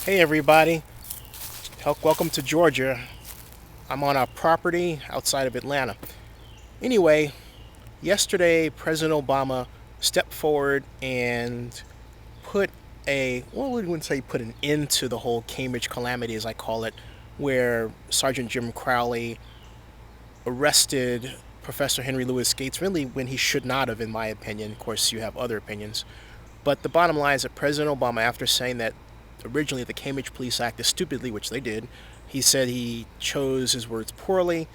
Hey everybody, welcome to Georgia. I'm on a property outside of Atlanta. Anyway, yesterday President Obama stepped forward and put well, we wouldn't say put an end to the whole Cambridge calamity, as I call it, where Sergeant Jim Crowley arrested Professor Henry Louis Gates, really when he should not have, in my opinion. Of course, you have other opinions. But the bottom line is that President Obama, after saying that originally the Cambridge Police acted stupidly, which they did, he said he chose his words poorly,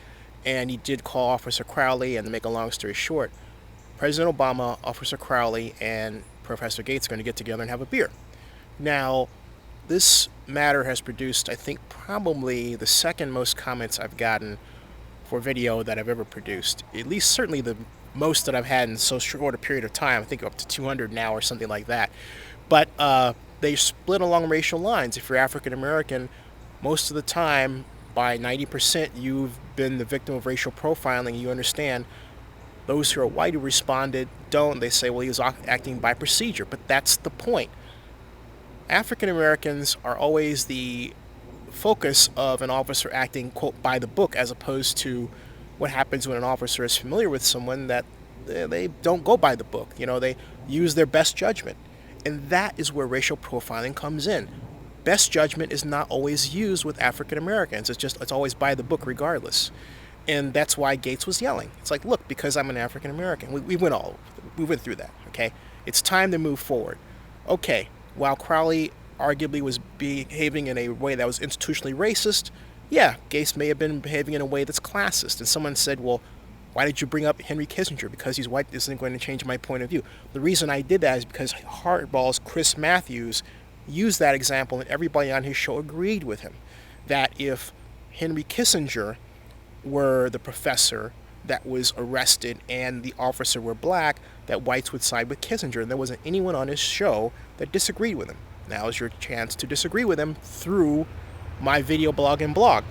and he did call Officer Crowley. And to make a long story short, President Obama, Officer Crowley, and Professor Gates are going to get together and have a beer. Now, this matter has produced, I think, probably the second most comments I've gotten for video that I've ever produced. At least, certainly, the most that I've had in so short a period of time. I think up to 200 now or something like that. But they split along racial lines. If you're African American, most of the time, by 90%, you've been the victim of racial profiling. You understand. Those who are white who responded don't. They say, well, he was acting by procedure. But that's the point. African Americans are always the focus of an officer acting, quote, by the book, as opposed to what happens when an officer is familiar with someone that they don't go by the book. They use their best judgment. And that is where racial profiling comes in. Best judgment is not always used with African Americans. It's always by the book regardless. And that's why Gates was yelling. It's like, look, because I'm an African American. We went through that, okay? It's time to move forward. Okay, while Crowley arguably was behaving in a way that was institutionally racist, yeah, Gates may have been behaving in a way that's classist. And someone said, well, why did you bring up Henry Kissinger? Because he's white isn't going to change my point of view. The reason I did that is because Hardball's Chris Matthews used that example, and everybody on his show agreed with him. That if Henry Kissinger were the professor that was arrested and the officer were black, that whites would side with Kissinger. And there wasn't anyone on his show that disagreed with him. Now is your chance to disagree with him through my video blog and blog.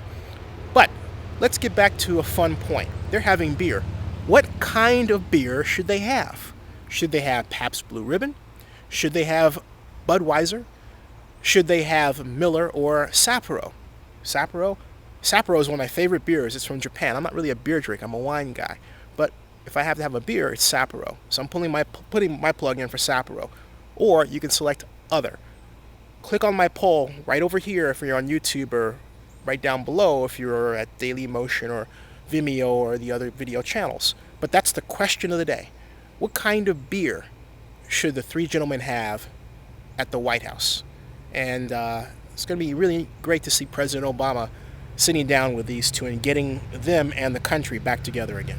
But let's get back to a fun point. They're having beer. What kind of beer should they have? Should they have Pabst Blue Ribbon? Should they have Budweiser? Should they have Miller or Sapporo? Sapporo is one of my favorite beers. It's from Japan. I'm not really a beer drinker. I'm a wine guy. But if I have to have a beer, it's Sapporo. So I'm putting my plug in for Sapporo. Or you can select other. Click on my poll right over here if you're on YouTube, or right down below if you're at Daily Motion or Vimeo or the other video channels. But that's the question of the day. What kind of beer should the three gentlemen have at the White House? And it's going to be really great to see President Obama sitting down with these two and getting them and the country back together again.